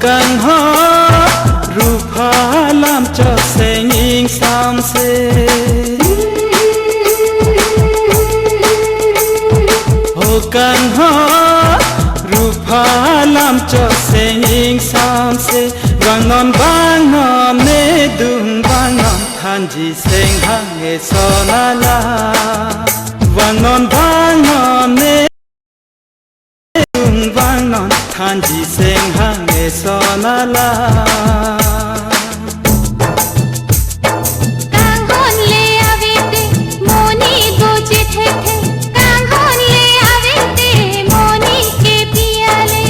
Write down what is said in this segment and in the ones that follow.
Càng ho rupa làm cho sinh in sam se Hồ càng ho rupa làm cho sinh in sam se vang non ne dung vang non than ji sinh hang e so la la vang non ne vang non than ji sinh hang e so la la càng hôn le avete moni goche the càng hôn le avete moni ke piale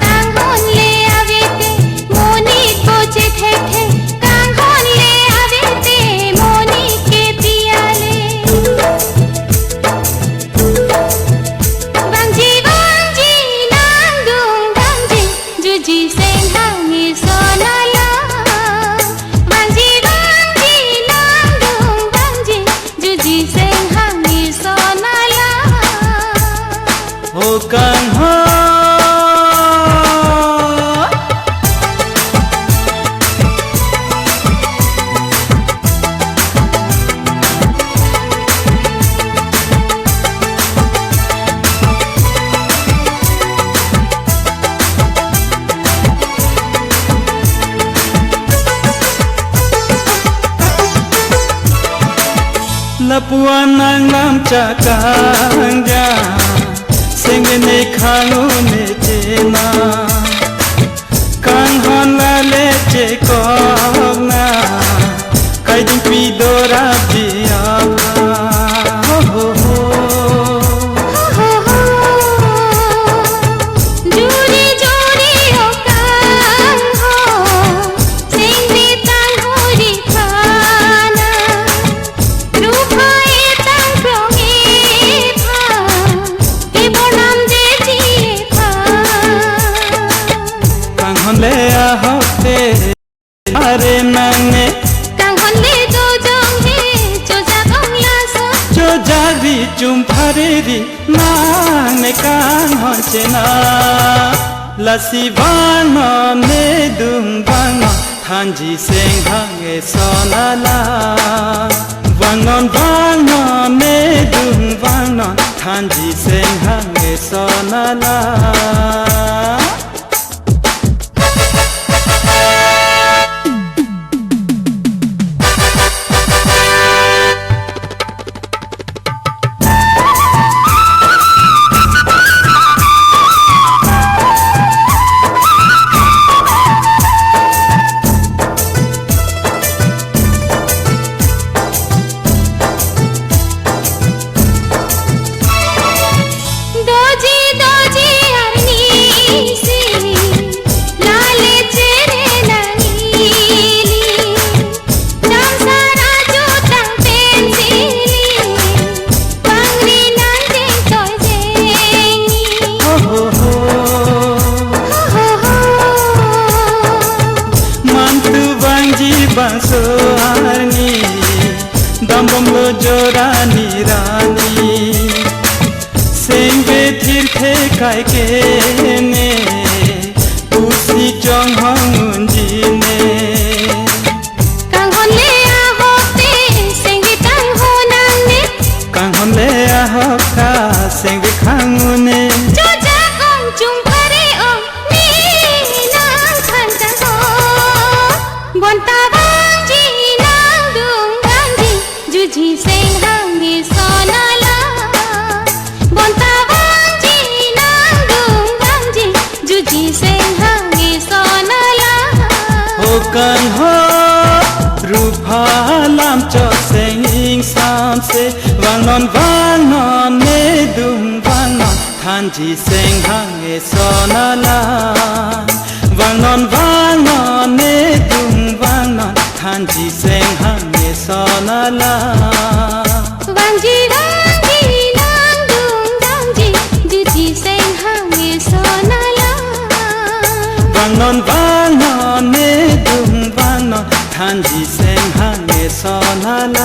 càng hôn le avete moni goche the càng hôn le avete moni ke piale Hồ càng ho Lapuan nang lam cha kang ja Sing ne khang ne chena Kang hon la le che ko na Kai ding pi do ra ji a ho ho ho le a hote are nane càng hôn le do jong he cho ja gong la so cho ja ri chum phare ri nane kang hon chena la si van ne dung bang than ji seng hang e so la la vang ne dung bang than ji seng hang e so la la Bangso arni dambom lo jorani rani sengbe thir the kai ke ne usi chong hang ji ne càng hôn le a hote sengbe tang ho nang ne kang hon le a hokka sengbe khang ne cho ja gong chung phare o ni nang khan ta ho bon ta ji seng hang ni so la la bon ta bang ji nang dung bang ji ju ji seng hang ni so la la Hồ càng ho rupa lam cho seng in sam se vang non ne thanji seng hange sonalan Vangon vangon ne dung vangon thanji seng hange sonalan Vanji vanji nang dung dangji juji seng hange sonalan Vangon vangon ne dung vangon thanji seng hange sonalan